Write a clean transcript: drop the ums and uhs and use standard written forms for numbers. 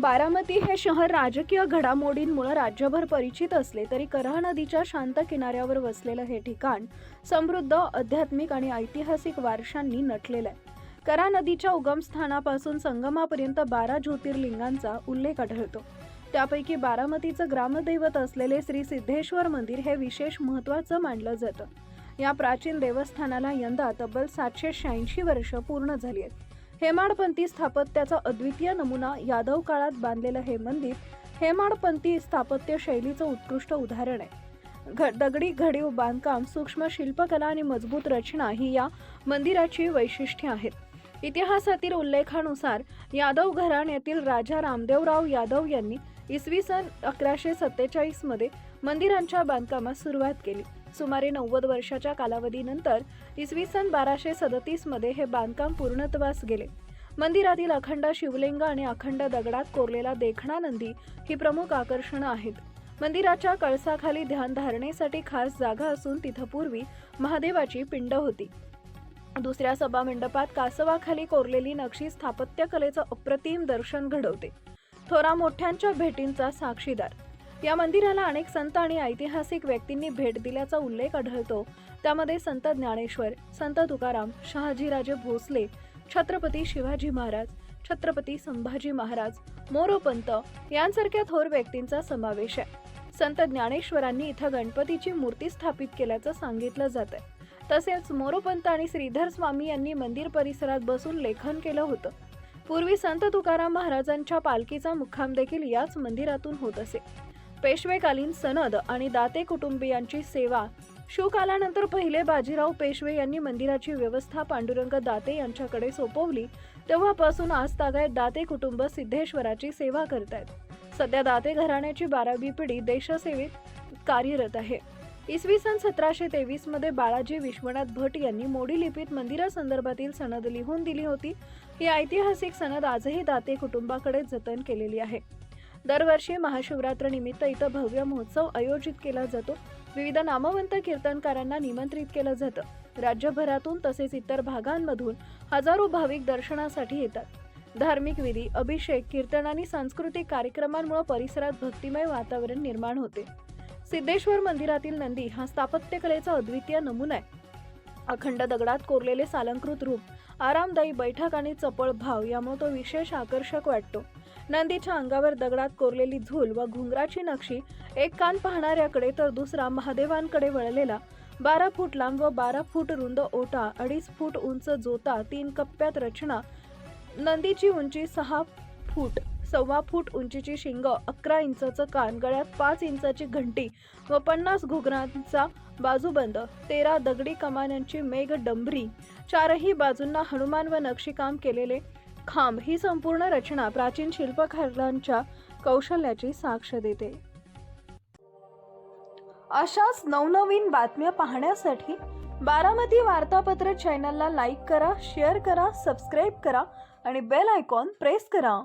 बारामती हे शहर राजकीय घडामोडींमुळे राज्यभर परिचित असले तरी कऱ्हा नदीच्या शांत किनाऱ्यावर वसलेलं हे ठिकाण समृद्ध आध्यात्मिक आणि ऐतिहासिक वारशांनी नटलेलं आहे. कऱ्हा नदीच्या उगमस्थानापासून संगमापर्यंत 12 ज्योतिर्लिंगांचा उल्लेख आढळतो. त्यापैकी बारामतीचं ग्रामदैवत असलेले श्री सिद्धेश्वर मंदिर हे विशेष महत्त्वाचं मानलं जातं. या प्राचीन देवस्थानाला यंदा तब्बल 786 वर्ष पूर्ण झाली आहेत. हेमाडपंथी स्थापत्याचा अद्वितीय नमुना यादव काळात बांधलेलं हे मंदिर हेमाडपंथी स्थापत्य शैलीचं उत्कृष्ट उदाहरण आहे. दगडी घडीव बांधकाम, सूक्ष्म शिल्पकला आणि मजबूत रचना ही या मंदिराची वैशिष्ट्ये आहेत. इतिहासातील उल्लेखानुसार यादव घराण्यातील राजा रामदेवराव यादव यांनी इसवी सन 1147 मध्ये मंदिरांच्या बांधकामास सुरुवात केली. सुमारे 90 वर्षाच्या कालावधीनंतर इसवी सन 1237 मध्ये हे बांधकाम पूर्णत्वास गेले. मंदिरातील अखंड शिवलिंग आणि अखंड दगडात कोरलेला देखणा नंदी ही प्रमुख आकर्षणं आहेत. मंदिराच्या कळसाखाली ध्यान धारणेसाठी खास जागा असून तिथं पूर्वी महादेवाची पिंड होती. दुसऱ्या सभामंडपात कासवाखाली कोरलेली नक्षी स्थापत्यकलेचं अप्रतिम दर्शन घडवते. थोरा मोठ्यांच्या भेटींचा साक्षीदार. या मंदिराला अनेक संत आणि ऐतिहासिक व्यक्तींनी भेट दिल्याचा उल्लेख आढळतो. त्यामध्ये संत ज्ञानेश्वर, संत तुकाराम, शहाजीराजे भोसले, छत्रपती शिवाजी महाराज, छत्रपती संभाजी महाराज, मोरोपंत यांसारख्या थोर व्यक्तींचा समावेश आहे. संत ज्ञानेश्वरांनी इथं गणपतीची मूर्ती स्थापित केल्याचं सांगितलं जातंय. तसेच मोरोपंत आणि श्रीधर स्वामी यांनी मंदिर परिसरात बसून लेखन केलं होतं. पूर्वी संत तुकाराम महाराजांच्या पालखीचा मुक्काम देखील याच मंदिरातून होत असे. पेशवेकालीन सनद आणि दाते कुटुंबियांची सेवा. शिवकालानंतर पहिले बाजीराव पेशवे यांनी मंदिराची व्यवस्था पांडुरंग दाते यांच्याकडे सोपवली. तेव्हापासून आज तागायत दाते कुटुंब सिद्धेश्वराची सेवा करतायत. सध्या दाते घराण्याची 12वी पिढी देशसेवेत कार्यरत आहे. इसवी सन 1723 मध्ये बाळाजी विश्वनाथ भट यांनी मोडी लिपीत मंदिरासंदर्भातील सनद लिहून दिली होती. ही ऐतिहासिक सनद आजही दाते कुटुंबाकडे जतन केलेली आहे. दरवर्षी महाशिवरात्र निमित्त इथं भव्य महोत्सव आयोजित केला जातो. विविध नामवंत कीर्तनकारांना निमंत्रित केलं जातं. राज्यभरातून तसेच इतर भागांमधून हजारो भाविक दर्शनासाठी येतात. धार्मिक विधी, अभिषेक, कीर्तन आणि सांस्कृतिक कार्यक्रमांमुळे परिसरात भक्तिमय वातावरण निर्माण होते. सिद्धेश्वर मंदिरातील नंदी हा स्थापत्यकलेचा अद्वितीय नमुना आहे. अखंड दगडात कोरलेले सालंकृत रूप, आरामदायी बैठक आणि चपळ भाव यामुळे तो विशेष आकर्षक वाटतो. नंदीच्या अंगावर दगडात कोरलेली झूल व घुंगराची नक्षी, एक कान पाहणाऱ्याकडे तर दुसरा महादेवांकडे वळलेला, 12 फूट लांब व 12 फूट रुंद ओटा, 2.5 फूट उंच जोता, 3 कप्प्यात रचना, नंदीची उंची 6 फूट, 1.25 फूट उंचीची शिंग, 11 इंचाचं कान, गळ्यात 5 इंचाची घंटी व 50 घुगरांचा बाजूबंद, 13 दगडी कमान्यांची मेघ डंबरी, चारही बाजूंना हनुमान व नक्षीकाम केलेले खांब, ही संपूर्ण रचना प्राचीन शिल्पकारांच्या कौशल्याची साक्ष देते. अशाच नवनवीन बातम्या पाहण्यासाठी बारामती वार्तापत्र चॅनलला लाईक करा, शेअर करा, सबस्क्राईब करा आणि बेल आयकॉन प्रेस करा.